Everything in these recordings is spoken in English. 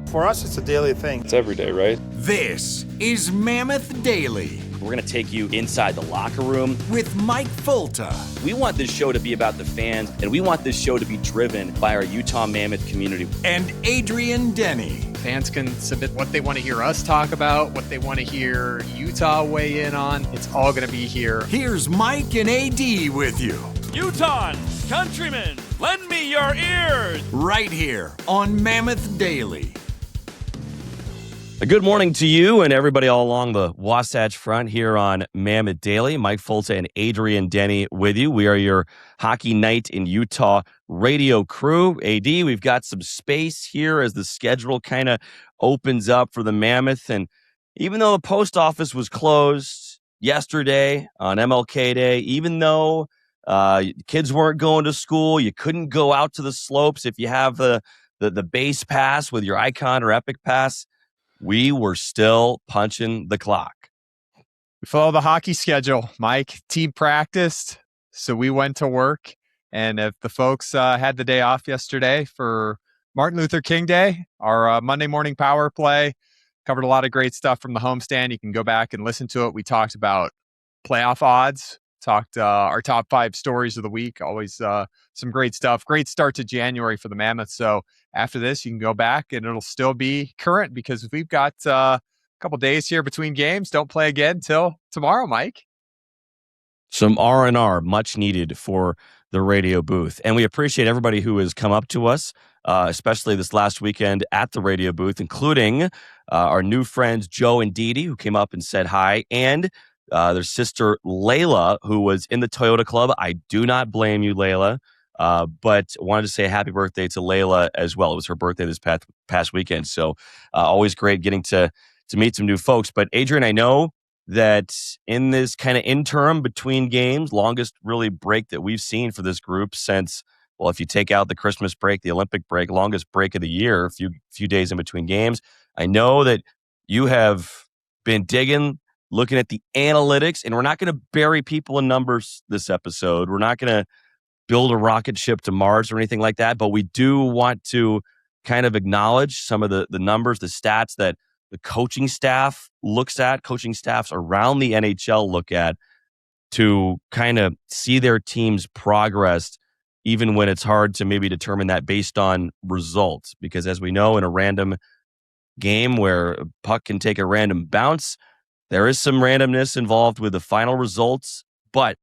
For us, it's a daily thing. It's every day, right? This is Mammoth Daily We're going to take you inside the locker room with Mike Fulta. We want this show to be about the fans, and we want this show to be driven by our Utah Mammoth community. And Adrian Denny. Fans can submit what they want to hear us talk about, what they want to hear Utah weigh in on. It's all going to be here. Here's Mike and AD with you. Utahns, countrymen, lend me your ears. Right here on Mammoth Daily. A good morning to you and everybody all along the Wasatch Front here on Mammoth Daily. Mike Fulta and Adrian Denny with you. We are your Hockey Night in Utah radio crew. AD, we've got some space here as the schedule kind of opens up for the Mammoth. And even though the post office was closed yesterday on MLK Day, even though kids weren't going to school, you couldn't go out to the slopes if you have the base pass with your Icon or Epic Pass, we were still punching the clock. We follow the hockey schedule, Mike. Team practiced, so we went to work. And if the folks had the day off yesterday for Martin Luther King Day, our Monday morning power play covered a lot of great stuff from the homestand. You can go back and listen to it. We talked about playoff odds, talked our top 5 stories of the week. Always some great stuff. Great start to January for the Mammoth. So after this, you can go back and it'll still be current because we've got a couple days here between games. Don't play again till tomorrow, Mike. Some R&R, much needed for the radio booth. And we appreciate everybody who has come up to us, especially this last weekend at the radio booth, including our new friends Joe and Dee Dee, who came up and said hi, and their sister Layla, who was in the Toyota Club. I do not blame you, Layla. But wanted to say happy birthday to Layla as well. It was her birthday this past weekend. So always great getting to meet some new folks. But Adrian, I know that in this kind of interim between games, longest really break that we've seen for this group since, well, if you take out the Christmas break, the Olympic break, longest break of the year, a few days in between games. I know that you have been digging, looking at the analytics, and we're not going to bury people in numbers this episode. We're not going to build a rocket ship to Mars or anything like that, but we do want to kind of acknowledge some of the numbers, the stats that the coaching staff looks at, coaching staffs around the NHL look at to kind of see their team's progress, even when it's hard to maybe determine that based on results. Because as we know, in a random game where a puck can take a random bounce, there is some randomness involved with the final results, but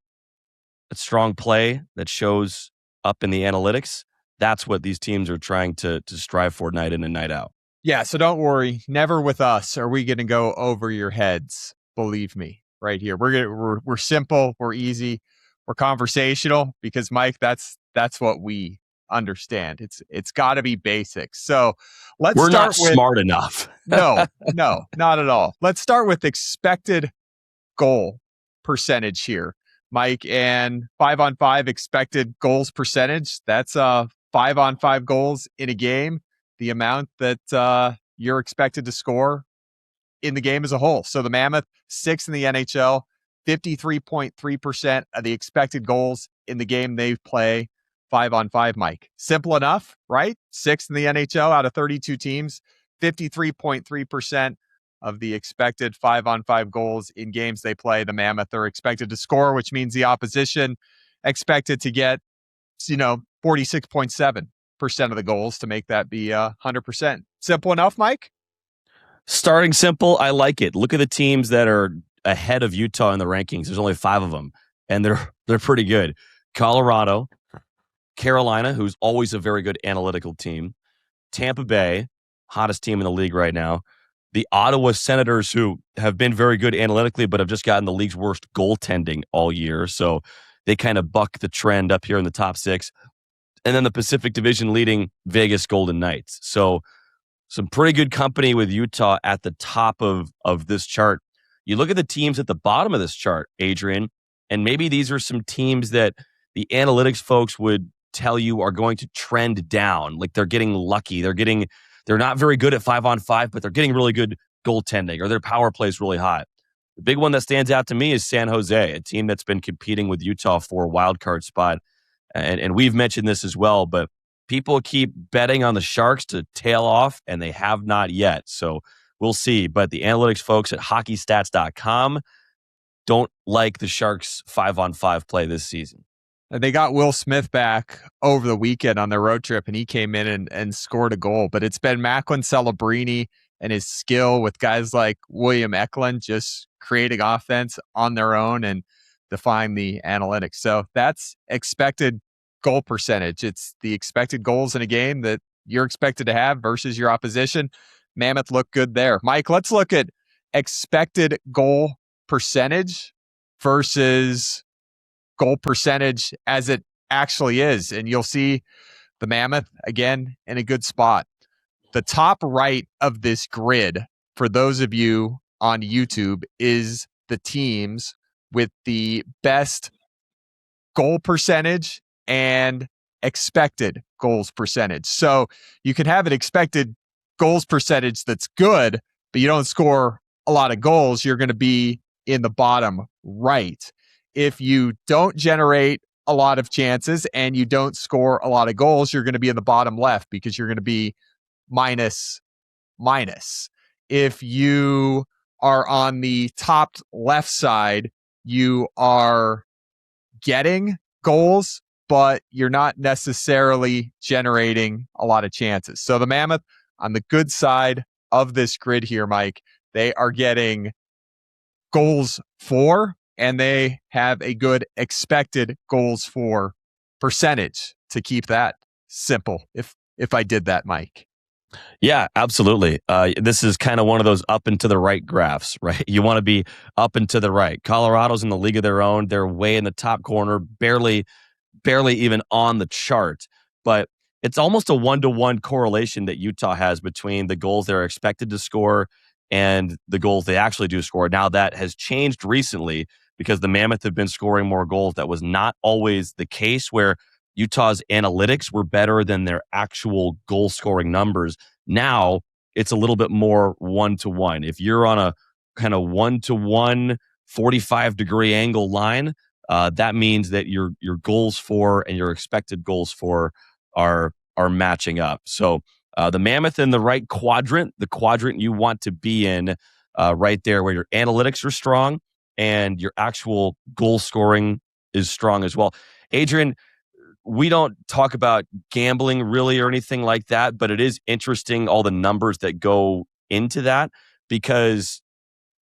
a strong play that shows up in the analytics, that's what these teams are trying to strive for night in and night out. Yeah, so don't worry. Never with us are we going to go over your heads. Believe me, right here. We're simple, we're easy, we're conversational because Mike, that's what we understand. It's got to be basics. So we're not smart enough. No, not at all. Let's start with expected goal percentage here, Mike, and 5-on-5 expected goals percentage. That's 5-on-5 goals in a game, the amount that you're expected to score in the game as a whole. So the Mammoth, 6th in the NHL, 53.3% of the expected goals in the game they play 5-on-5, Mike. Simple enough, right? 6th in the NHL out of 32 teams, 53.3% of the expected 5-on-5 goals in games they play, the Mammoth are expected to score, which means the opposition expected to get, 46.7% of the goals to make that be 100%. Simple enough, Mike? Starting simple, I like it. Look at the teams that are ahead of Utah in the rankings. There's only 5 of them, and they're pretty good. Colorado, Carolina, who's always a very good analytical team, Tampa Bay, hottest team in the league right now, the Ottawa Senators, who have been very good analytically, but have just gotten the league's worst goaltending all year. So they kind of buck the trend up here in the top 6. And then the Pacific Division leading Vegas Golden Knights. So some pretty good company with Utah at the top of this chart. You look at the teams at the bottom of this chart, Adrian, and maybe these are some teams that the analytics folks would tell you are going to trend down. Like they're getting lucky. They're not very good at 5-on-5, but they're getting really good goaltending, or their power play is really hot. The big one that stands out to me is San Jose, a team that's been competing with Utah for a wild card spot. And we've mentioned this as well, but people keep betting on the Sharks to tail off, and they have not yet. So we'll see. But the analytics folks at hockeystats.com don't like the Sharks 5-on-5 play this season. And they got Will Smith back over the weekend on their road trip, and he came in and scored a goal. But it's been Macklin Celebrini and his skill with guys like William Eklund just creating offense on their own and defying the analytics. So that's expected goal percentage. It's the expected goals in a game that you're expected to have versus your opposition. Mammoth looked good there. Mike, let's look at expected goal percentage versus goal percentage as it actually is. And you'll see the Mammoth, again, in a good spot. The top right of this grid, for those of you on YouTube, is the teams with the best goal percentage and expected goals percentage. So you can have an expected goals percentage that's good, but you don't score a lot of goals, you're going to be in the bottom right. If you don't generate a lot of chances and you don't score a lot of goals, you're going to be in the bottom left because you're going to be minus. If you are on the top left side, you are getting goals, but you're not necessarily generating a lot of chances. So the Mammoth on the good side of this grid here, Mike, they are getting goals for, and they have a good expected goals for percentage, to keep that simple. If I did that, Mike. Yeah, absolutely. This is kind of one of those up and to the right graphs, right? You want to be up and to the right. Colorado's in the league of their own. They're way in the top corner, barely even on the chart. But it's almost a 1-to-1 correlation that Utah has between the goals they're expected to score and the goals they actually do score. Now, that has changed recently because the Mammoth have been scoring more goals. That was not always the case, where Utah's analytics were better than their actual goal scoring numbers. Now it's a little bit more 1-to-1. If you're on a kind of 1-to-1 45-degree angle line, that means that your goals for and your expected goals for are matching up. So the Mammoth in the right quadrant, the quadrant you want to be in, right there where your analytics are strong and your actual goal scoring is strong as well. Adrian, we don't talk about gambling really or anything like that, but it is interesting, all the numbers that go into that, because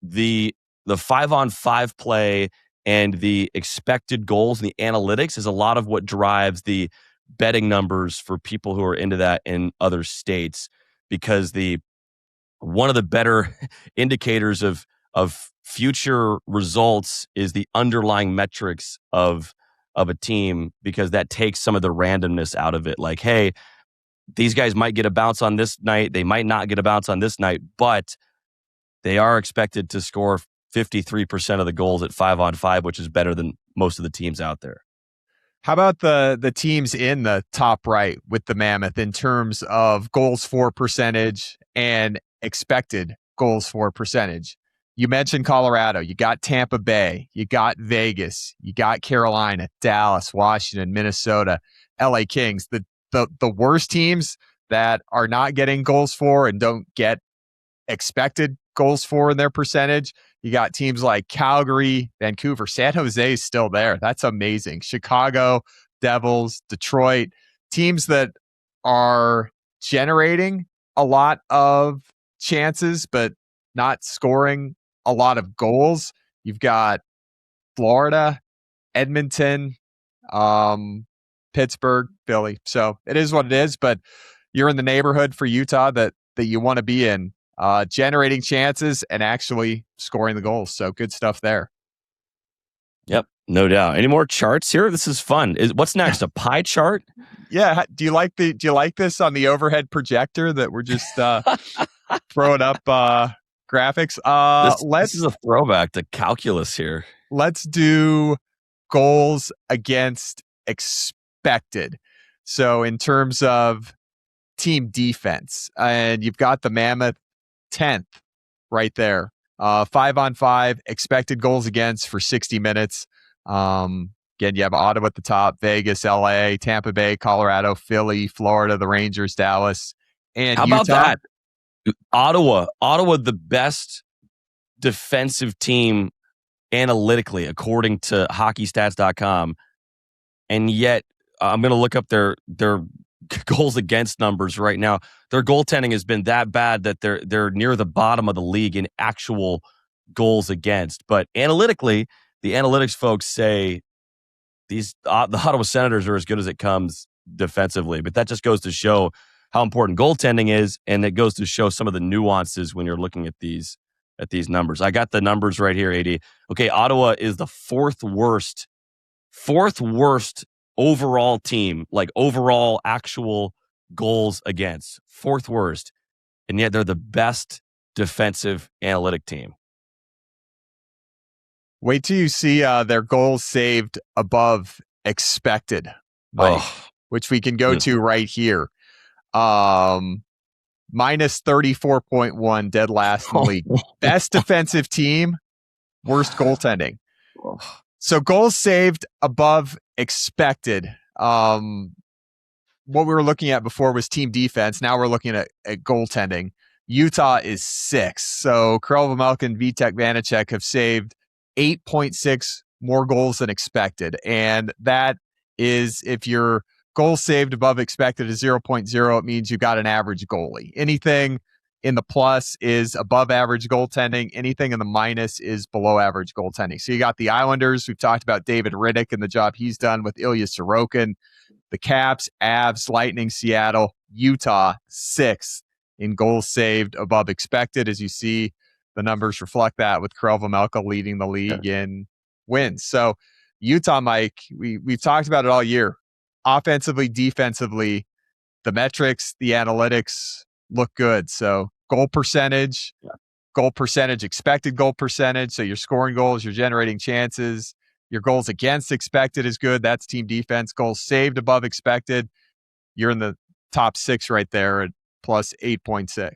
the 5-on-5 play and the expected goals and the analytics is a lot of what drives the betting numbers for people who are into that in other states, because one of the better indicators of future results is the underlying metrics of a team, because that takes some of the randomness out of it. Like, hey, these guys might get a bounce on this night, they might not get a bounce on this night, but they are expected to score 53% of the goals at 5-on-5, which is better than most of the teams out there. How about the teams in the top right with the Mammoth in terms of goals for percentage and expected goals for percentage? You mentioned Colorado. You got Tampa Bay. You got Vegas. You got Carolina, Dallas, Washington, Minnesota, LA Kings. The worst teams that are not getting goals for and don't get expected goals for in their percentage. You got teams like Calgary, Vancouver, San Jose is still there. That's amazing. Chicago, Devils, Detroit, teams that are generating a lot of chances, but not scoring a lot of goals. You've got Florida, Edmonton, Pittsburgh, Philly. So it is what it is, but you're in the neighborhood for Utah that you want to be in, generating chances and actually scoring the goals. So good stuff there. Yep, no doubt. Any more charts here? This is fun. What's next? A pie chart? Yeah. Do you like this on the overhead projector that we're just throwing up graphics? This is a throwback to calculus here. Let's do goals against expected. So in terms of team defense, and you've got the Mammoth 10th right there. 5-on-5 expected goals against for 60 minutes. Again, you have Ottawa at the top, Vegas, LA, Tampa Bay, Colorado, Philly, Florida, the Rangers, Dallas, and How Utah. about that? Ottawa, the best defensive team analytically, according to hockeystats.com. And yet, I'm going to look up their goals against numbers right now. Their goaltending has been that bad that they're near the bottom of the league in actual goals against. But analytically, the analytics folks say the Ottawa Senators are as good as it comes defensively. But that just goes to show how important goaltending is, and it goes to show some of the nuances when you're looking at these numbers. I got the numbers right here, AD. Okay, Ottawa is the fourth worst overall team, like overall actual goals against. Fourth worst. And yet they're the best defensive analytic team. Wait till you see their goals saved above expected, Mike, which we can go to right here. Minus 34.1, dead last in the league. Best defensive team, worst goaltending. So goals saved above expected. What we were looking at before was team defense. Now we're looking at goaltending. Utah is 6. So Krell, Vejmelka, and Vitek Vanacek have saved 8.6 more goals than expected. And that is, if your goal saved above expected is 0.0, it means you got an average goalie. Anything in the plus is above average goaltending. Anything in the minus is below average goaltending. So you got the Islanders. We've talked about David Riddick and the job he's done with Ilya Sorokin. The Caps, Avs, Lightning, Seattle, Utah, 6th in goals saved above expected. As you see, the numbers reflect that, with Krell, Vejmelka leading the league in wins. So Utah, Mike, we've talked about it all year. Offensively, defensively, the metrics, the analytics look good. So goal percentage, expected goal percentage. So you're scoring goals, you're generating chances. Your goals against expected is good. That's team defense. Goals saved above expected. You're in the top 6 right there at plus 8.6.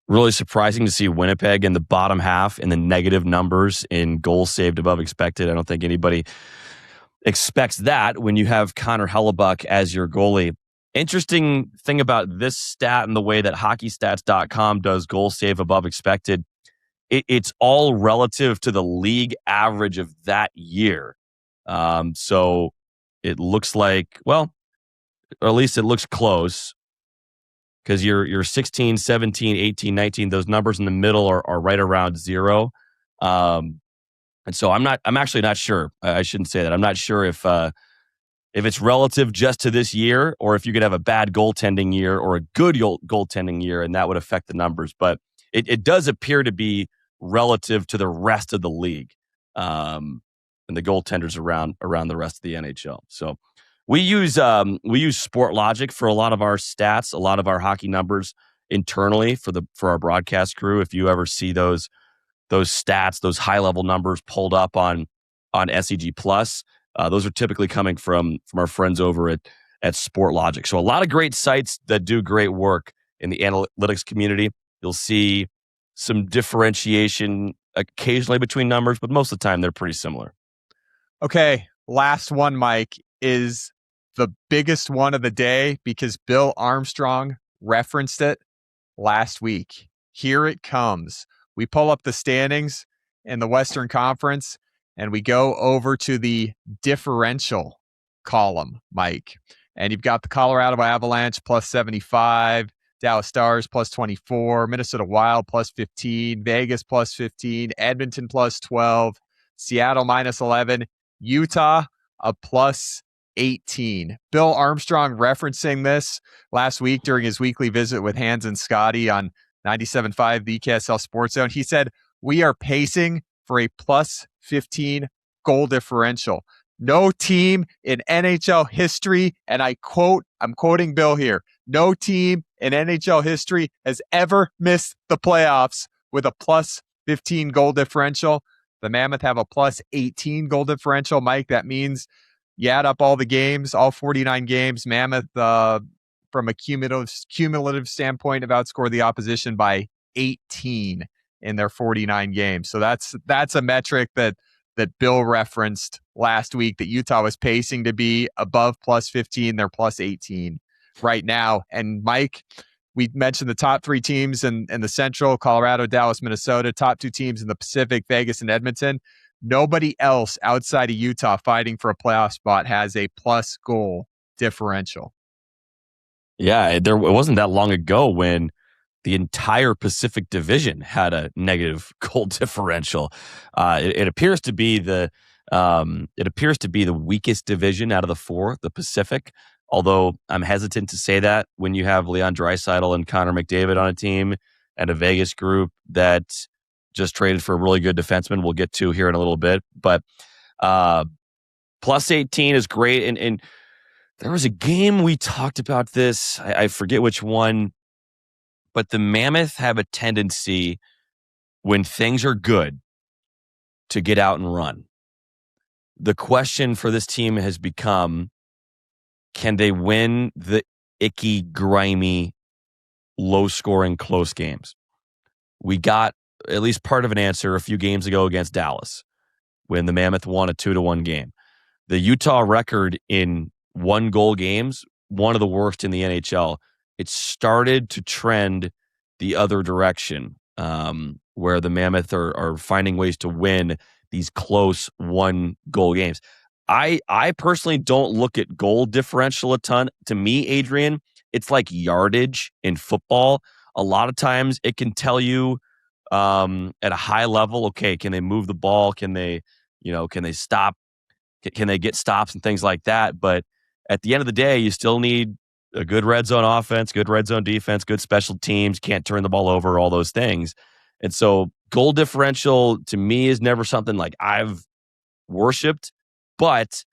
Really surprising to see Winnipeg in the bottom half in the negative numbers in goals saved above expected. I don't think anybody expects that when you have Connor Hellebuck as your goalie. Interesting thing about this stat and the way that hockeystats.com does goal save above expected, it's all relative to the league average of that year. So it looks like, well, or at least it looks close, because your 16, 17, 18, 19, those numbers in the middle are right around 0. And so I'm actually not sure. I shouldn't say that. I'm not sure if it's relative just to this year, or if you could have a bad goaltending year or a good goaltending year, and that would affect the numbers. But it does appear to be relative to the rest of the league, and the goaltenders around the rest of the NHL. So we use Sportlogic for a lot of our stats, a lot of our hockey numbers internally for our broadcast crew. If you ever see those stats, those high level numbers pulled up on SEG Plus, those are typically coming from our friends over at Sportlogic. So a lot of great sites that do great work in the analytics community. You'll see some differentiation occasionally between numbers, but most of the time they're pretty similar. Okay, last one, Mike, is the biggest one of the day because Bill Armstrong referenced it last week. Here it comes. We pull up the standings in the Western Conference and we go over to the differential column, Mike. And you've got the Colorado Avalanche plus 75, Dallas Stars plus 24, Minnesota Wild plus 15, Vegas plus 15, Edmonton plus 12, Seattle minus 11, Utah a plus 18. Bill Armstrong referencing this last week during his weekly visit with Hans and Scotty on 97.5 the KSL Sports Zone. He said, we are pacing for a plus 15 goal differential. No team in NHL history, and I'm quoting Bill here, no team in NHL history has ever missed the playoffs with a plus 15 goal differential. The Mammoth have a plus 18 goal differential. Mike, that means you add up all the games, all 49 games, Mammoth, from a cumulative standpoint, have outscored the opposition by 18 in their 49 games. So that's a metric that that Bill referenced last week that Utah was pacing to be above plus 15. They're plus 18 right now. And Mike, we mentioned the top three teams in the Central, Colorado, Dallas, Minnesota, top two teams in the Pacific, Vegas and Edmonton. Nobody else outside of Utah fighting for a playoff spot has a plus goal differential. Yeah, it wasn't that long ago when the entire Pacific Division had a negative goal differential. It appears to be the weakest division out of the four, the Pacific. Although I'm hesitant to say that when you have Leon Draisaitl and Connor McDavid on a team and a Vegas group that just traded for a really good defenseman. We'll get to here in a little bit, but plus 18 is great. And there was a game we talked about this. I forget which one, but the Mammoth have a tendency when things are good to get out and run. The question for this team has become, can they win the icky, grimy, low-scoring, close games? We got at least part of an answer a few games ago against Dallas when the Mammoth won a 2-1 game. The Utah record in one-goal games, one of the worst in the NHL. It started to trend the other direction, where the Mammoth are finding ways to win these close one-goal games. I personally don't look at goal differential a ton. To me, Adrian, it's like yardage in football. A lot of times it can tell you at a high level, okay, can they move the ball? Can they stop? Can they get stops and things like that? But at the end of the day, you still need a good red zone offense, good red zone defense, good special teams, can't turn the ball over, all those things. And so goal differential to me is never something like I've worshipped. But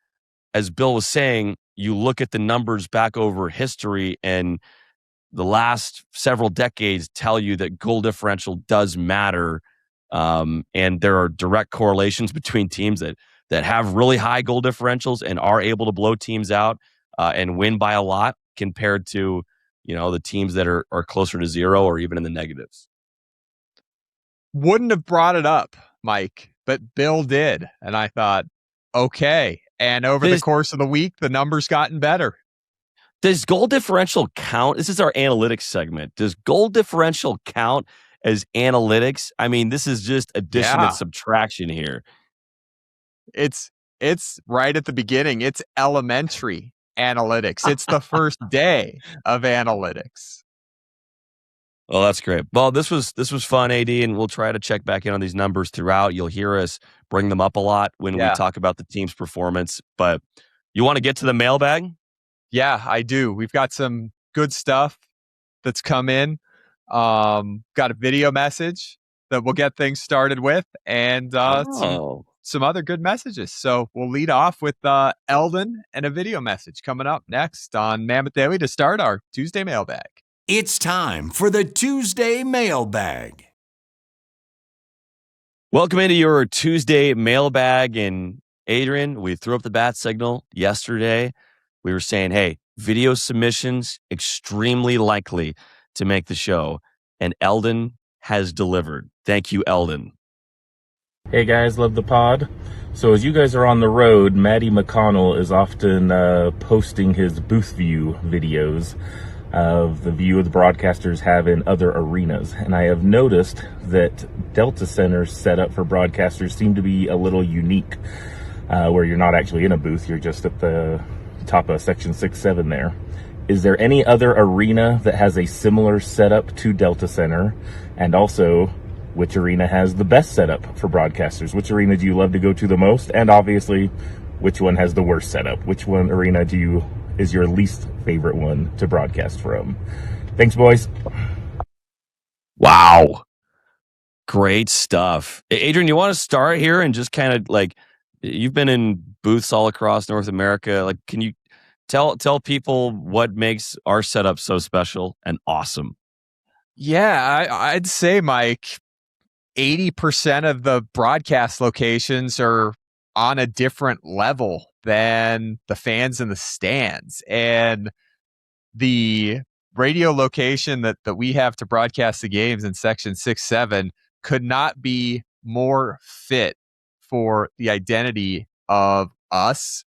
as Bill was saying, you look at the numbers back over history and the last several decades tell you that goal differential does matter. And there are direct correlations between teams that have really high goal differentials and are able to blow teams out and win by a lot compared to, the teams that are closer to zero or even in the negatives. Wouldn't have brought it up, Mike, but Bill did. And I thought, okay. And over the course of the week, the numbers gotten better. Does goal differential count? This is our analytics segment. Does goal differential count as analytics? I mean, this is just addition and subtraction here. It's right at the beginning. It's elementary analytics. It's the first day of analytics. Well, that's great. Well, this was fun, AD, and we'll try to check back in on these numbers throughout. You'll hear us bring them up a lot when we talk about the team's performance. But you want to get to the mailbag? Yeah, I do. We've got some good stuff that's come in. Got a video message that we'll get things started with, and some other good messages. So we'll lead off with Eldon and a video message coming up next on Mammoth Daily to start our Tuesday mailbag. It's time for the Tuesday Mailbag. Welcome into your Tuesday mailbag. And Adrian, we threw up the bat signal yesterday. We were saying, hey, video submissions, extremely likely to make the show. And Eldon has delivered. Thank you, Eldon. Hey guys, love the pod. So as you guys are on the road, Matty McConnell is often posting his booth view videos of the view of the broadcasters have in other arenas. And I have noticed that Delta Center's setup for broadcasters seem to be a little unique, where you're not actually in a booth, you're just at the top of section 6-7 there. Is there any other arena that has a similar setup to Delta Center? And also, which arena has the best setup for broadcasters? Which arena do you love to go to the most? And obviously, which one has the worst setup? Which one arena is your least favorite one to broadcast from? Thanks, boys. Wow. Great stuff. Adrian, you want to start here and just kind of like, you've been in booths all across North America. Like, can you tell people what makes our setup so special and awesome? Yeah, I'd say, Mike, 80% of the broadcast locations are on a different level than the fans in the stands. And the radio location that we have to broadcast the games in section 6-7 could not be more fit for the identity of us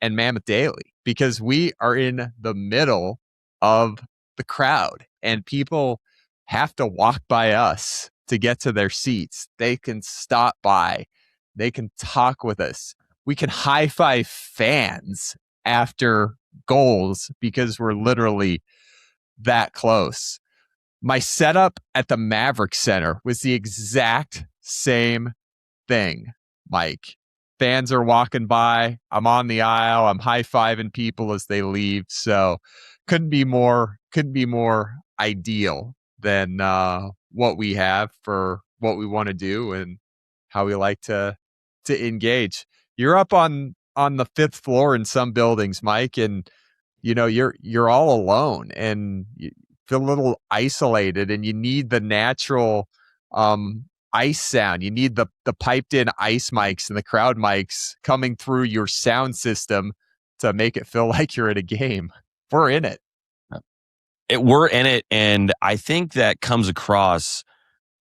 and Mammoth Daily, because we are in the middle of the crowd and people have to walk by us to get to their seats. They can stop by, they can talk with us. We can high five fans after goals because we're literally that close. My setup at the Maverick Center was the exact same thing, Mike. Fans are walking by. I'm on the aisle. I'm high-fiving people as they leave. So couldn't be more ideal than what we have for what we want to do and how we like to engage. You're up on the 5th floor in some buildings, Mike, and you're all alone and you feel a little isolated, and you need the natural ice sound. You need the piped in ice mics and the crowd mics coming through your sound system to make it feel like you're at a game. We're in it. We're in it, and I think that comes across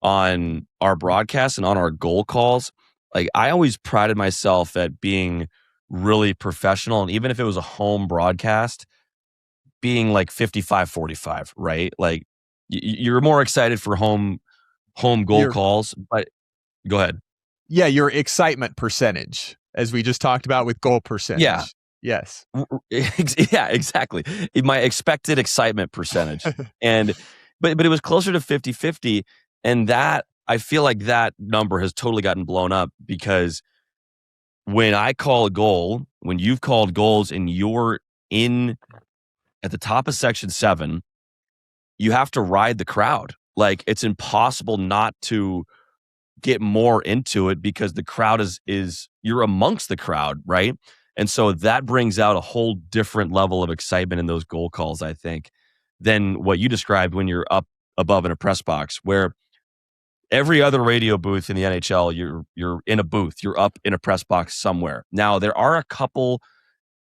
on our broadcast and on our goal calls. Like, I always prided myself at being really professional, and even if it was a home broadcast, being like 55-45, right? Like, you're more excited for home goal calls, but go ahead. Yeah, your excitement percentage, as we just talked about with goal percentage. Yeah. Yes. Yeah, exactly. My expected excitement percentage. But it was closer to 50-50. And that, I feel like that number has totally gotten blown up, because when I call a goal, when you've called goals and you're in at the top of section 7, you have to ride the crowd. Like, it's impossible not to get more into it, because the crowd is you're amongst the crowd, right? And so that brings out a whole different level of excitement in those goal calls, I think, than what you described when you're up above in a press box, where every other radio booth in the NHL, you're in a booth, you're up in a press box somewhere. Now, there are a couple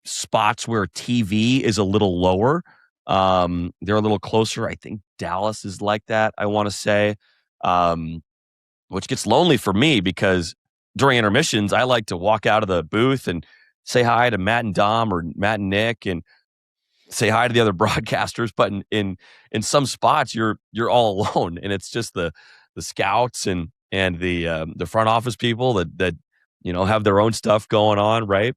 spots where TV is a little lower. They're a little closer. I think Dallas is like that, I want to say, which gets lonely for me, because during intermissions, I like to walk out of the booth and say hi to Matt and Dom, or Matt and Nick, and say hi to the other broadcasters. But in some spots, you're all alone, and it's just the scouts and the front office people that have their own stuff going on, right?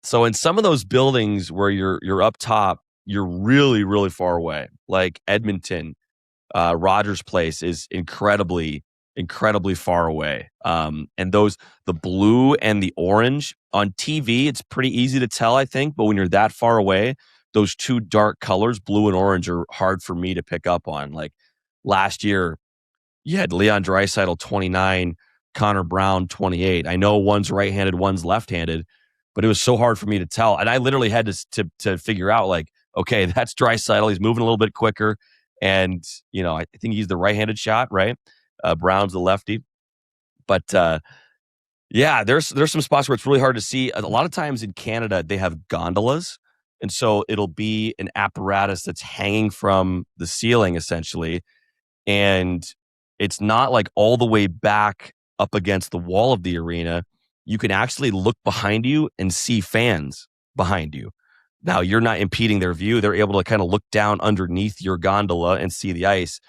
So in some of those buildings where you're up top, you're really, really far away. Like Edmonton, Rogers Place is incredibly far away. And the blue and the orange on TV, it's pretty easy to tell, I think. But when you're that far away, those two dark colors, blue and orange, are hard for me to pick up on. Like last year, you had Leon Draisaitl 29, Connor Brown 28. I know one's right-handed, one's left-handed, but it was so hard for me to tell. And I literally had to figure out, like, okay, that's Draisaitl. He's moving a little bit quicker. And, I think he's the right-handed shot, right? Brown's the lefty. But, yeah, there's some spots where it's really hard to see. A lot of times in Canada, they have gondolas. And so it'll be an apparatus that's hanging from the ceiling, essentially. And it's not like all the way back up against the wall of the arena. You can actually look behind you and see fans behind you. Now, you're not impeding their view. They're able to kind of look down underneath your gondola and see the ice.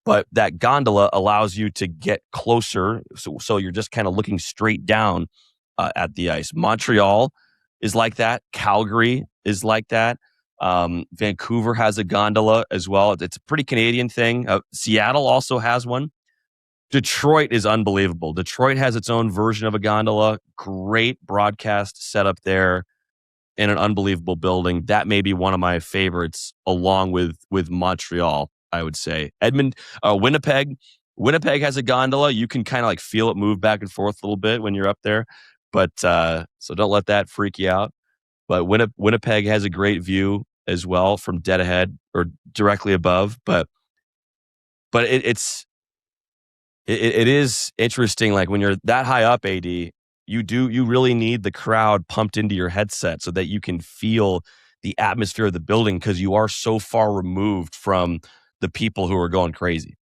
But that gondola allows you to get closer. So you're just kind of looking straight down at the ice. Montreal is like that. Calgary is like that. Vancouver has a gondola as well. It's a pretty Canadian thing. Seattle also has one. Detroit is unbelievable. Detroit has its own version of a gondola. Great broadcast setup there in an unbelievable building. That may be one of my favorites, along with Montreal, I would say. Winnipeg has a gondola. You can kind of like feel it move back and forth a little bit when you're up there. But so don't let that freak you out. But Winnipeg has a great view as well from dead ahead or directly above. But it is interesting. Like when you're that high up, AD, you really need the crowd pumped into your headset so that you can feel the atmosphere of the building, because you are so far removed from the people who are going crazy.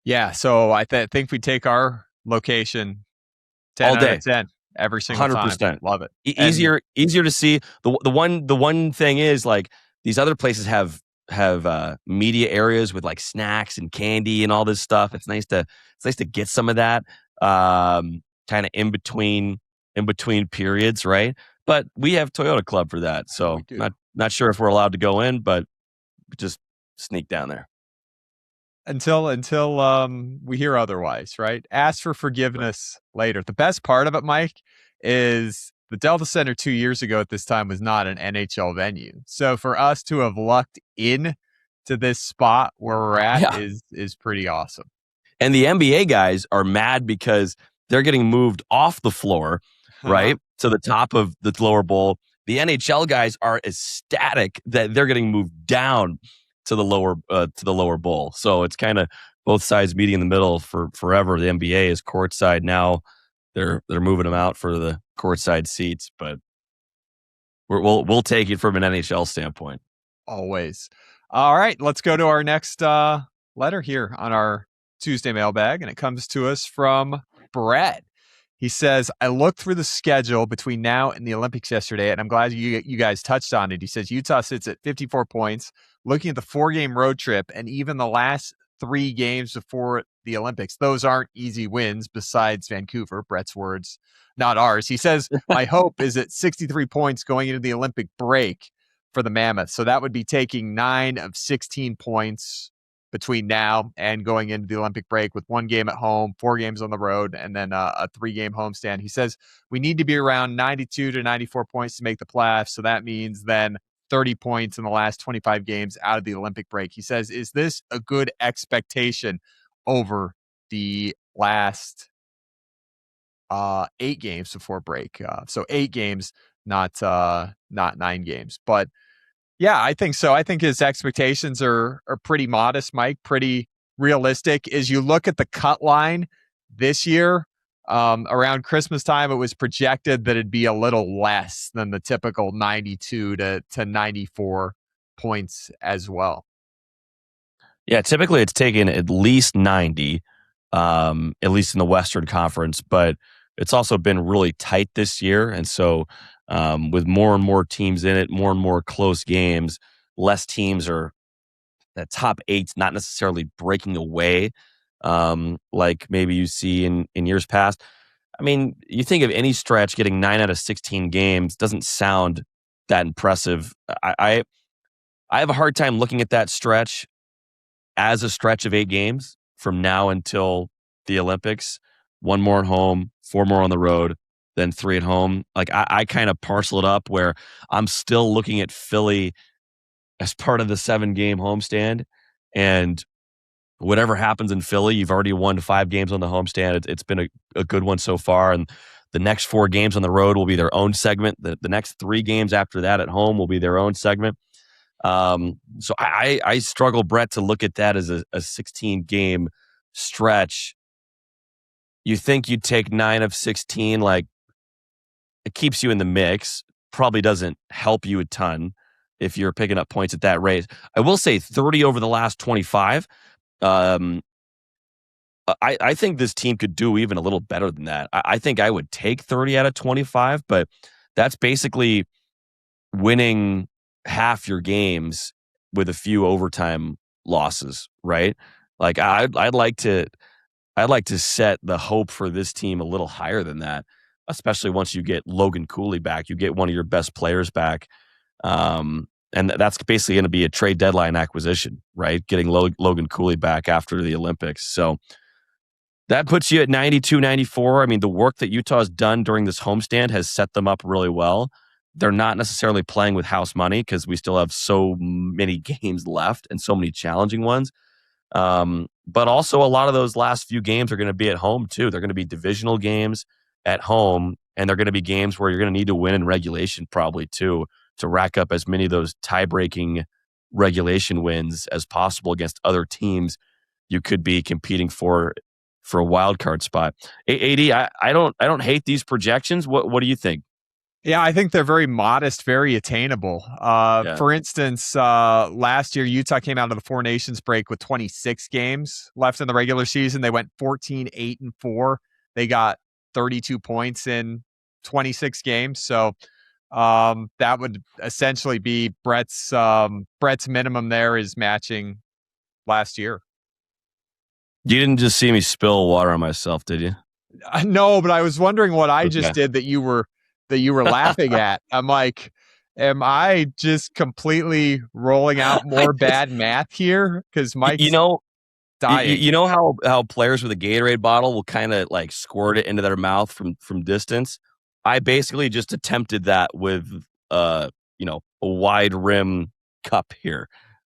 Yeah, so I think we take our location, 10 all out day. of 10 every single time. 100%. Love it. Easier to see. The one thing is, like, these other places have media areas with like snacks and candy and all this stuff. It's nice to get some of that kind of in between periods, right? But we have Toyota Club for that, so not sure if we're allowed to go in, but just sneak down there until we hear otherwise, right? Ask for forgiveness later. The best part of it, Mike, is the Delta Center 2 years ago at this time was not an NHL venue. So for us to have lucked in to this spot where we're at is pretty awesome. And the NBA guys are mad because they're getting moved off the floor, right, to the top of the lower bowl. The NHL guys are ecstatic that they're getting moved down to the lower bowl. So it's kind of both sides meeting in the middle for forever. The NBA is courtside now. They're moving them out for the courtside seats, but we'll take it from an NHL standpoint. Always. All right, let's go to our next letter here on our Tuesday mailbag, and it comes to us from Brett. He says, I looked through the schedule between now and the Olympics yesterday, and I'm glad you guys touched on it. He says Utah sits at 54 points. Looking at the 4-game road trip and even the last 3 games before the Olympics, those aren't easy wins besides Vancouver. Brett's words, not ours. He says, my hope is at 63 points going into the Olympic break for the Mammoth. So that would be taking 9 of 16 points between now and going into the Olympic break with 1 game at home, 4 games on the road, and then a 3-game homestand. He says we need to be around 92 to 94 points to make the playoffs. So that means then 30 points in the last 25 games out of the Olympic break. He says, is this a good expectation over the last 8 games before break? So 8 games, not 9 games. But yeah, I think so. I think his expectations are pretty modest, Mike, pretty realistic. As you look at the cut line this year, around Christmas time, it was projected that it'd be a little less than the typical 92 to 94 points as well. Yeah, typically it's taken at least 90, at least in the Western Conference, but it's also been really tight this year. And so with more and more teams in it, more and more close games, less teams are that top 8's not necessarily breaking away like maybe you see in years past. I mean, you think of any stretch getting 9 out of 16 games doesn't sound that impressive. I have a hard time looking at that stretch as a stretch of 8 games from now until the Olympics. 1 more at home, 4 more on the road, then 3 at home. Like I kind of parcel it up where I'm still looking at Philly as part of the 7-game homestand, and whatever happens in Philly, you've already won 5 games on the homestand. It's been a good one so far, and the next 4 games on the road will be their own segment. The next 3 games after that at home will be their own segment. So I struggle, Brett, to look at that as a 16-game stretch. You think you'd take 9 of 16, like it keeps you in the mix, probably doesn't help you a ton if you're picking up points at that rate. I will say 30 over the last 25. I think this team could do even a little better than that. I think I would take 30 out of 25, but that's basically winning half your games with a few overtime losses, right? Like I'd like to set the hope for this team a little higher than that, especially once you get Logan Cooley back. You get one of your best players back. And that's basically going to be a trade deadline acquisition, right? Getting Logan Cooley back after the Olympics. So that puts you at 92, 94. I mean, the work that Utah's done during this homestand has set them up really well. They're not necessarily playing with house money because we still have so many games left and so many challenging ones. But also a lot of those last few games are going to be at home too. They're going to be divisional games at home, and they're going to be games where you're going to need to win in regulation probably too, to rack up as many of those tie-breaking regulation wins as possible against other teams you could be competing for a wild card spot. AD, I don't hate these projections. What do you think? Yeah, I think they're very modest, very attainable. For instance, last year, Utah came out of the Four Nations break with 26 games left in the regular season. They went 14-8-4. They got 32 points in 26 games. So that would essentially be Brett's minimum there is matching last year. You didn't just see me spill water on myself, did you? No, but I was wondering what I Okay. just did that you were laughing at. I'm like, am I just completely rolling out more bad math here? Because Mike's dying. You know how players with a Gatorade bottle will kind of like squirt it into their mouth from distance? I basically just attempted that with a wide rim cup here.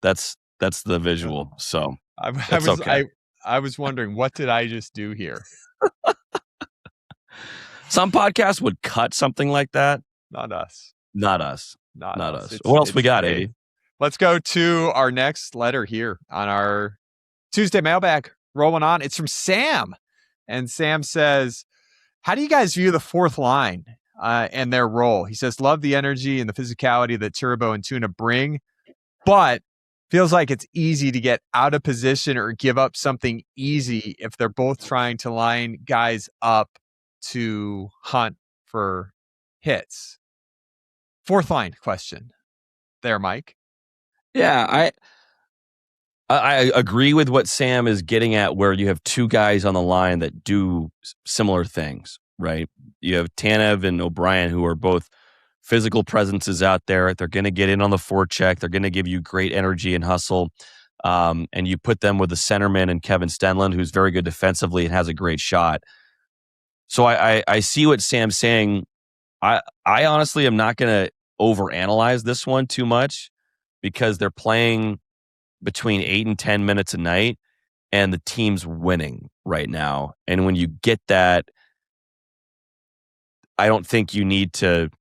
That's the visual. So I was wondering, what did I just do here? Some podcasts would cut something like that. Not us. Not us. What else we got, Eddie? Let's go to our next letter here on our Tuesday mailbag. Rolling on. It's from Sam. And Sam says, how do you guys view the fourth line and their role? He says, love the energy and the physicality that Turbo and Tuna bring, but feels like it's easy to get out of position or give up something easy if they're both trying to line guys up to hunt for hits. Fourth line question there, Mike. Yeah, I agree with what Sam is getting at, where you have two guys on the line that do similar things, right? You have Tanev and O'Brien, who are both physical presences out there. They're going to get in on the forecheck. They're going to give you great energy and hustle. And you put them with the centerman and Kevin Stenlund, who's very good defensively and has a great shot. So I see what Sam's saying. I honestly am not going to overanalyze this one too much because they're playing between 8 and 10 minutes a night and the team's winning right now. And when you get that, I don't think you need to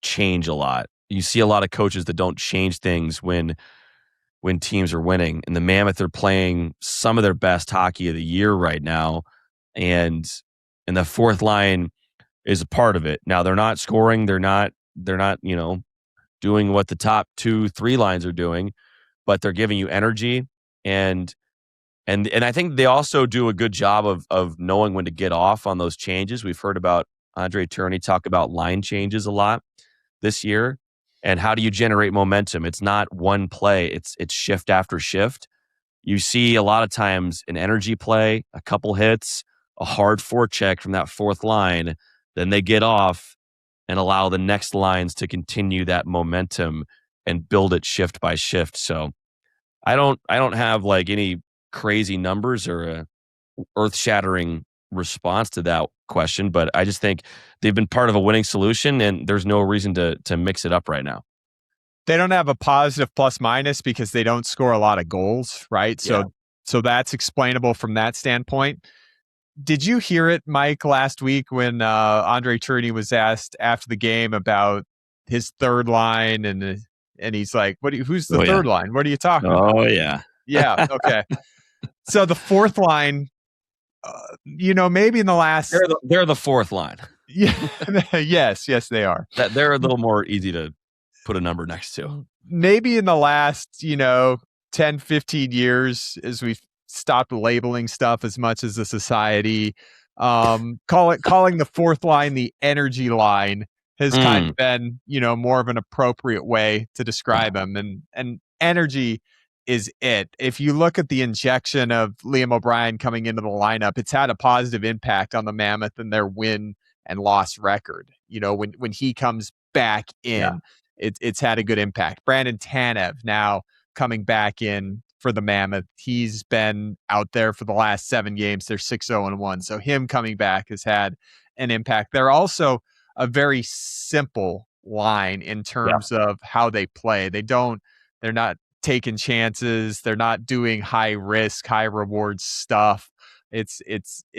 change a lot. You see a lot of coaches that don't change things when teams are winning. And the Mammoth are playing some of their best hockey of the year right now. And the fourth line is a part of it. Now they're not scoring. They're not, doing what the top 2-3 lines are doing, but they're giving you energy. And I think they also do a good job of knowing when to get off on those changes. We've heard about Andre Tourigny talk about line changes a lot this year. And how do you generate momentum? It's not one play. It's shift after shift. You see a lot of times an energy play, a couple hits, a hard forecheck from that fourth line. Then they get off and allow the next lines to continue that momentum and build it shift by shift. So I don't have like any crazy numbers or a earth-shattering response to that question, but I just think they've been part of a winning solution and there's no reason to mix it up right now. They don't have a positive plus minus because they don't score a lot of goals, right? So that's explainable from that standpoint. Did you hear it, Mike, last week when Andre Tourigny was asked after the game about his third line and he's like, who's the third line? What are you talking about? Oh, yeah. Yeah, okay. So the fourth line, maybe in the last... They're the fourth line. Yeah, yes, they are. They're a little more easy to put a number next to. Maybe in the last, 10, 15 years, as we've stopped labeling stuff as much as a society, calling the fourth line the energy line has kind of been, more of an appropriate way to describe them. And energy is it. If you look at the injection of Liam O'Brien coming into the lineup, it's had a positive impact on the Mammoth and their win and loss record. When he comes back in, it's had a good impact. Brandon Tanev now coming back in for the Mammoth. He's been out there for the last 7 games. They're 6-0-1. So him coming back has had an impact. They're also a very simple line in terms of how they play. They're not taking chances. They're not doing high risk, high reward stuff. It's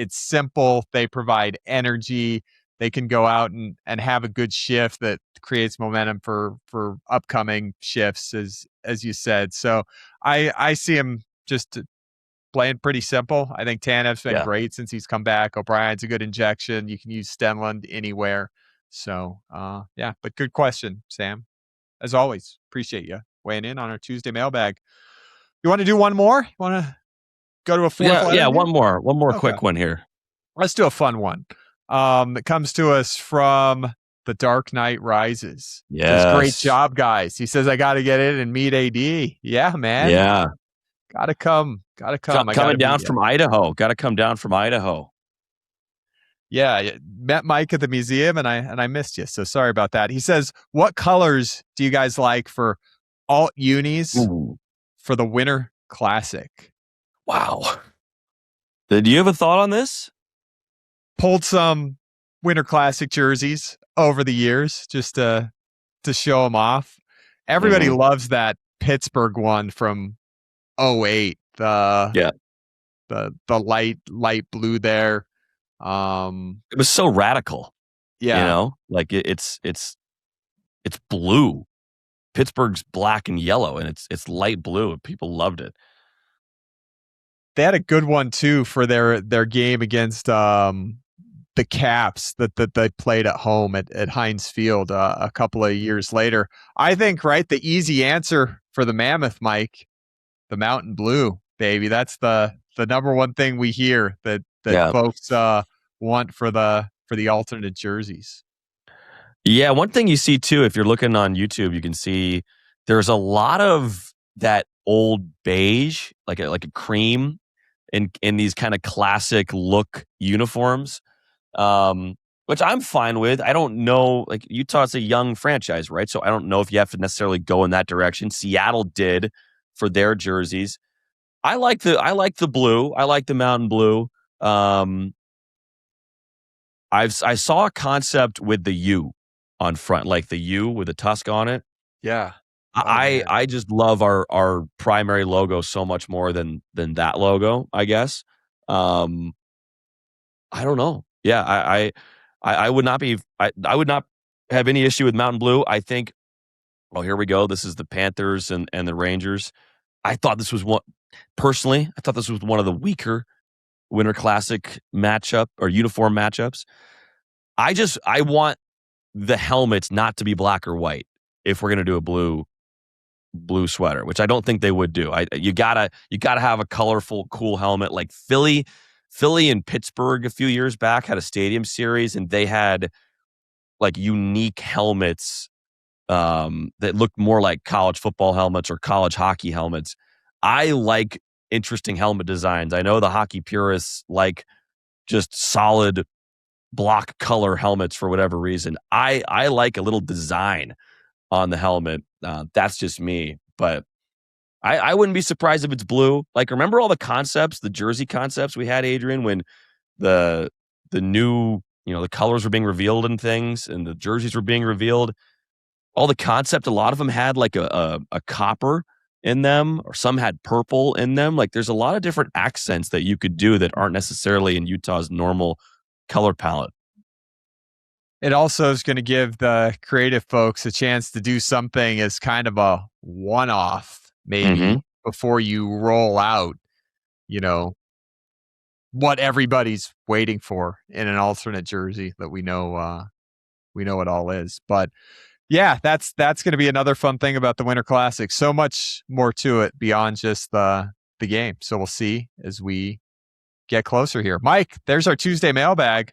simple. They provide energy. They can go out and have a good shift that creates momentum for upcoming shifts, as you said. So I see him just playing pretty simple. I think Tanev's been great since he's come back. O'Brien's a good injection. You can use Stenlund anywhere. So but good question, Sam. As always, appreciate you weighing in on our Tuesday mailbag. You want to do one more? go to a fourth letter? Yeah, one more Okay. quick one here. Let's do a fun one. That comes to us from The Dark Knight Rises. Yes. Says, great job, guys. He says, I got to get in and meet AD. Yeah, man. Yeah. Gotta come. Coming down from Idaho. Got to come down from Idaho. Yeah, met Mike at the museum and I missed you. So sorry about that. He says, what colors do you guys like for alt unis for the Winter Classic? Wow. Do you have a thought on this? Pulled some Winter Classic jerseys over the years just to show them off. Everybody loves that Pittsburgh one from 08. The light blue there. It was so radical. Yeah. You know, like it's blue. Pittsburgh's black and yellow, and it's light blue. People loved it. They had a good one too for their game against the Caps that they played at home at Heinz Field a couple of years later. I think, right, the easy answer for the Mammoth, Mike, the Mountain Blue, baby. That's the number one thing we hear that folks want for the alternate jerseys. Yeah, one thing you see too, if you're looking on YouTube, you can see there's a lot of that old beige, like a cream, in these kind of classic look uniforms, which I'm fine with. I don't know, like Utah's a young franchise, right? So I don't know if you have to necessarily go in that direction. Seattle did for their jerseys. I like the blue. I like the Mountain Blue. I saw a concept with the U on front, like the U with a tusk on it. Yeah. I just love our primary logo so much more than that logo, I guess. I don't know. Yeah, I would not have any issue with Mountain Blue. I think, oh, here we go. This is the Panthers and the Rangers. I thought this was one of the weaker Winter Classic matchup or uniform matchups. I want the helmets not to be black or white if we're going to do a blue sweater, which I don't think they would do. You gotta have a colorful, cool helmet. Like Philly and Pittsburgh a few years back had a stadium series, and they had like unique helmets that looked more like college football helmets or college hockey helmets. I like interesting helmet designs. I know the hockey purists like just solid block color helmets for whatever reason. I like a little design on the helmet. That's just me, but I wouldn't be surprised if it's blue. Like, remember all the concepts, the jersey concepts we had, Adrian, when the new, the colors were being revealed and things, and the jerseys were being revealed. All the concept, a lot of them had like a copper in them, or some had purple in them. Like, there's a lot of different accents that you could do that aren't necessarily in Utah's normal color palette. It also is going to give the creative folks a chance to do something as kind of a one-off, maybe, before you roll out, what everybody's waiting for in an alternate jersey that we know it all is. But yeah, that's going to be another fun thing about the Winter Classic. So much more to it beyond just the game. So we'll see as we get closer here. Mike, there's our Tuesday mailbag.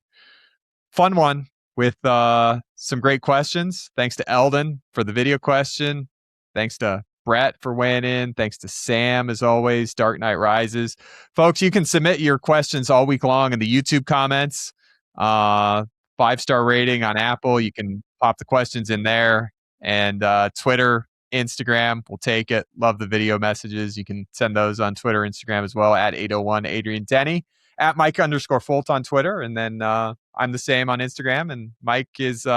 Fun one with some great questions. Thanks to Eldon for the video question. Thanks to Brett for weighing in. Thanks to Sam, as always. Dark Knight Rises. Folks, you can submit your questions all week long in the YouTube comments. 5-star rating on Apple. You can pop the questions in there. And Twitter, Instagram, we'll take it. Love the video messages. You can send those on Twitter, Instagram as well, at 801 Adrian Denny, at Mike_Folt on Twitter. And then I'm the same on Instagram. And Mike is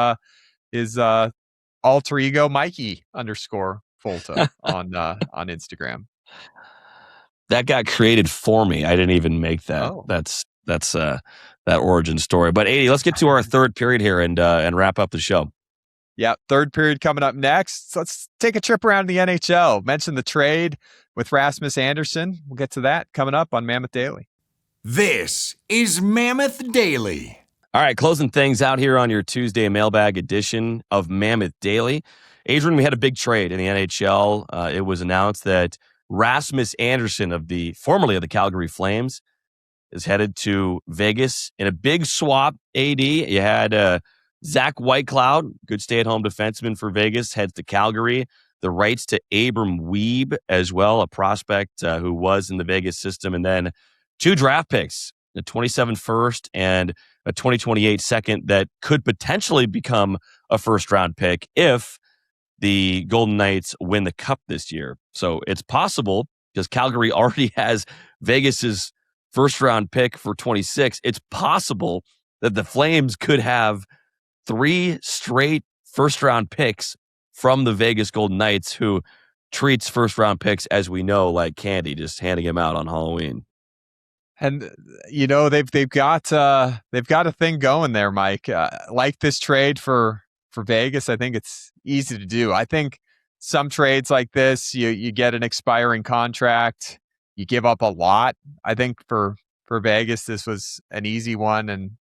alter ego Mikey_Folta on Instagram. That got created for me. I didn't even make that. Oh. That's that origin story. But 80, let's get to our third period here and wrap up the show. Yeah, third period coming up next. Let's take a trip around the NHL. Mention the trade with Rasmus Andersson. We'll get to that coming up on Mammoth Daily. This is Mammoth Daily. All right, closing things out here on your Tuesday mailbag edition of Mammoth Daily. Adrian, we had a big trade in the NHL. It was announced that Rasmus Anderson formerly of the Calgary Flames is headed to Vegas in a big swap. AD, you had Zach Whitecloud, good stay-at-home defenseman for Vegas, heads to Calgary. The rights to Abram Wiebe as well, a prospect who was in the Vegas system, and then 2 draft picks, a 27 first and a 2028 second that could potentially become a first-round pick if the Golden Knights win the Cup this year. So it's possible, because Calgary already has Vegas's first-round pick for 26. It's possible that the Flames could have 3 straight first-round picks from the Vegas Golden Knights, who treats first-round picks, as we know, like candy, just handing them out on Halloween. And they've got a thing going there, Mike. Like this trade for Vegas, I think it's easy to do. I think some trades like this, you get an expiring contract, you give up a lot. I think for Vegas, this was an easy one, and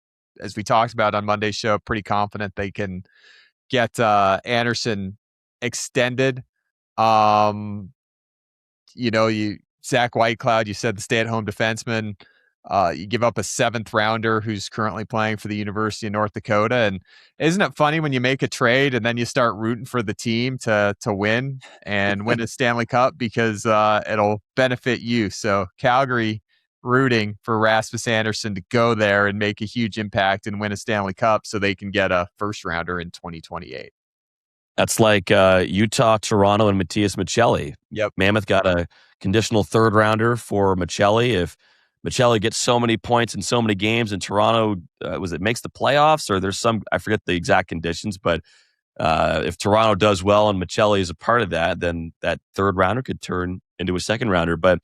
as we talked about on Monday's show, pretty confident they can get Anderson extended. Zach Whitecloud, you said the stay-at-home defenseman. You give up a 7th rounder who's currently playing for the University of North Dakota. And isn't it funny when you make a trade and then you start rooting for the team to win and win a Stanley Cup, because it'll benefit you. So Calgary rooting for Rasmus Anderson to go there and make a huge impact and win a Stanley Cup so they can get a first rounder in 2028. That's like Utah, Toronto, and Matthias Michelli. Yep. Mammoth got a conditional 3rd rounder for Michelli. If Michelli gets so many points in so many games, and Toronto makes the playoffs, or there's some, I forget the exact conditions, but if Toronto does well and Michelli is a part of that, then that 3rd rounder could turn into a 2nd rounder. But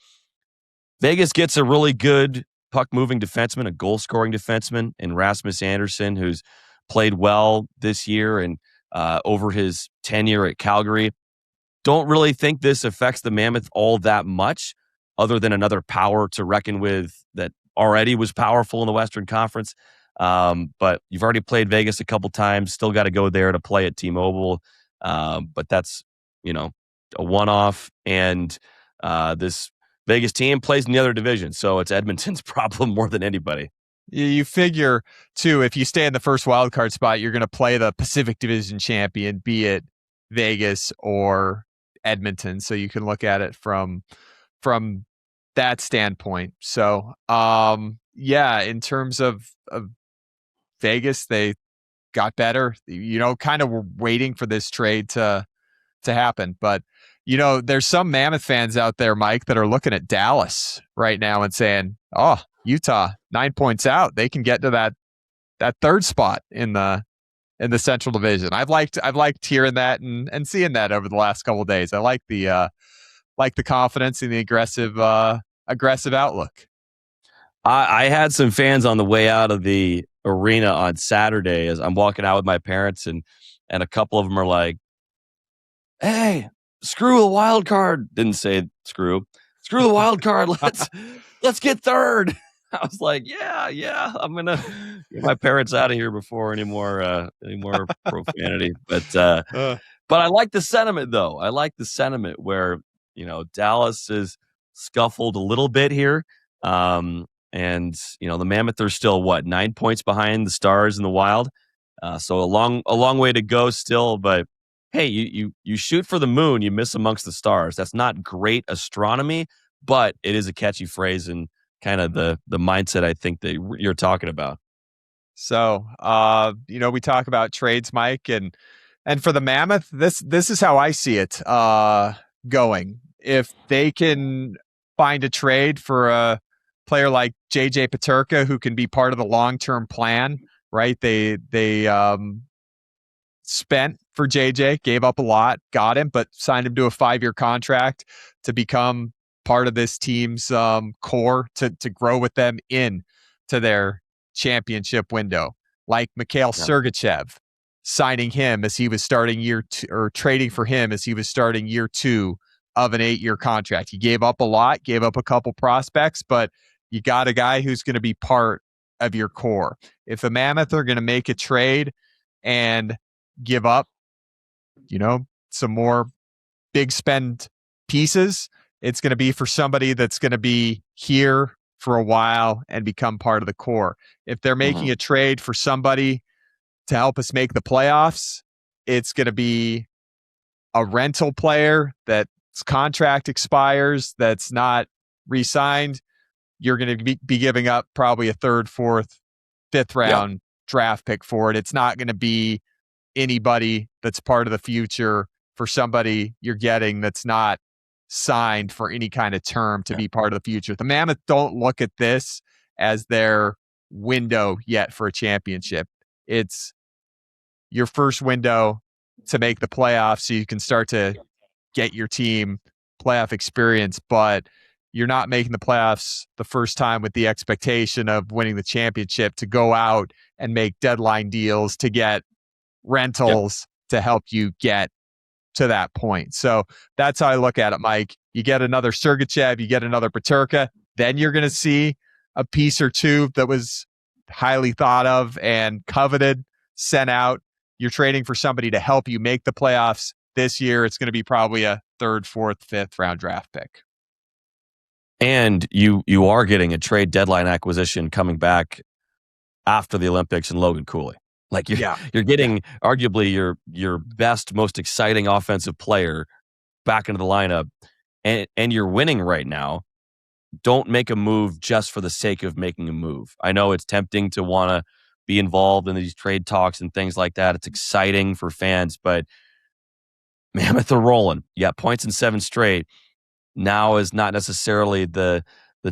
Vegas gets a really good puck-moving defenseman, a goal-scoring defenseman, in Rasmus Anderson, who's played well this year and over his tenure at Calgary. Don't really think this affects the Mammoth all that much, other than another power to reckon with that already was powerful in the Western Conference. But you've already played Vegas a couple times, still got to go there to play at T-Mobile. But that's, a one-off, and this Vegas team plays in the other division, so it's Edmonton's problem more than anybody. You figure, too, if you stay in the first wildcard spot, you're going to play the Pacific Division champion, be it Vegas or Edmonton. So you can look at it from that standpoint. So, in terms of Vegas, they got better. Kind of were waiting for this trade to happen. But, there's some Mammoth fans out there, Mike, that are looking at Dallas right now and saying, oh, Utah 9 points out, they can get to that 3rd spot in the Central Division. I've liked hearing that and seeing that over the last couple of days. I like the confidence and the aggressive outlook. I had some fans on the way out of the arena on Saturday as I'm walking out with my parents, and a couple of them are like, "Hey, screw the wild card." Didn't say screw the wild card. Let's get 3rd. I was like, yeah, I'm gonna get my parents out of here before any more profanity. But I like the sentiment, though. I like the sentiment where Dallas is scuffled a little bit here, and the Mammoth are still 9 points behind the Stars and the Wild, so a long way to go still. But hey, you shoot for the moon, you miss amongst the stars. That's not great astronomy, but it is a catchy phrase and kind of the mindset I think that you're talking about. So, we talk about trades, Mike, and for the Mammoth, this is how I see it going. If they can find a trade for a player like JJ Peterka, who can be part of the long-term plan, right? They spent for JJ, gave up a lot, got him, but signed him to a 5-year contract to become part of this team's core to grow with them in to their championship window. Like Mikhail Sergachev, signing him as he was starting year 2, or trading for him as he was starting year 2 of an 8-year contract. He gave up a lot, gave up a couple prospects, but you got a guy who's going to be part of your core. If the Mammoth are going to make a trade and give up, some more big spend pieces, It's going to be for somebody that's going to be here for a while and become part of the core. If they're making a trade for somebody to help us make the playoffs, it's going to be a rental player that's contract expires, that's not re-signed. You're going to be giving up probably a third, fourth, fifth round draft pick for it. It's not going to be anybody that's part of the future for somebody you're getting that's not signed for any kind of term to be part of the future. The Mammoth don't look at this as their window yet for a championship. It's your first window to make the playoffs so you can start to get your team playoff experience, but you're not making the playoffs the first time with the expectation of winning the championship to go out and make deadline deals to get rentals to help you get to that point. So that's how I look at it, Mike. You get another Sergachev, you get another Peterka, then you're going to see a piece or two that was highly thought of and coveted, sent out. You're trading for somebody to help you make the playoffs this year. It's going to be probably a third, fourth, fifth round draft pick. And you are getting a trade deadline acquisition coming back after the Olympics and Logan Cooley. Like you're getting arguably your best, most exciting offensive player back into the lineup, and you're winning right now. Don't make a move just for the sake of making a move. I know it's tempting to want to be involved in these trade talks and things like that. It's exciting for fans, but Mammoth are rolling. You got points in 7 straight. Now is not necessarily the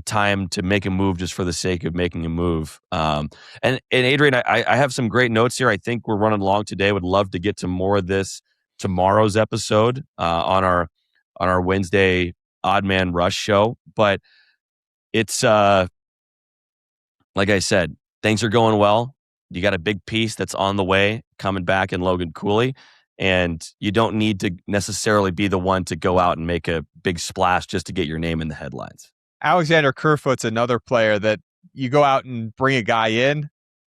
time to make a move just for the sake of making a move. And Adrian, I have some great notes here. I think we're running long today. Would love to get to more of this tomorrow's episode on our Wednesday Odd Man Rush show. But it's like I said, things are going well. You got a big piece that's on the way coming back in Logan Cooley. And you don't need to necessarily be the one to go out and make a big splash just to get your name in the headlines. Alexander Kerfoot's another player that you go out and bring a guy in.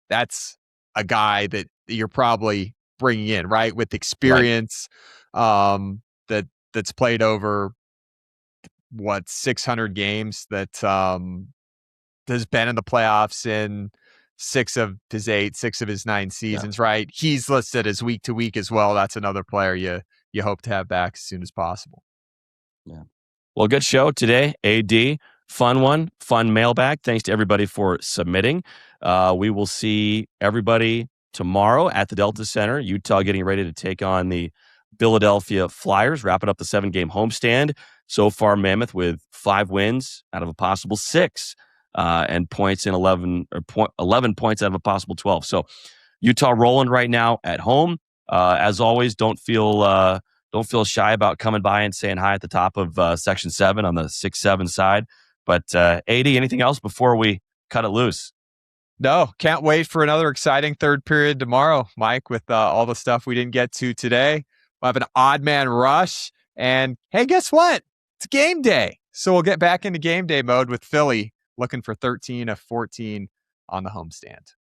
That's a guy that you're probably bringing in, right? With experience, that's played over 600 games, that has been in the playoffs in 6 of his 9 seasons, right? He's listed as week to week as well. That's another player you hope to have back as soon as possible. Yeah. Well, good show today, AD. Fun one, fun mailbag. Thanks to everybody for submitting. We will see everybody tomorrow at the Delta Center. Utah getting ready to take on the Philadelphia Flyers, wrapping up the 7-game homestand. So far, Mammoth with 5 wins out of a possible 6, and points in 11 points out of a possible 12. So Utah rolling right now at home. As always, don't feel shy about coming by and saying hi at the top of Section 7 on the 6-7 side. But AD, anything else before we cut it loose? No, can't wait for another exciting third period tomorrow, Mike, with all the stuff we didn't get to today. We'll have an odd man rush. And hey, guess what? It's game day. So we'll get back into game day mode with Philly looking for 13 of 14 on the homestand.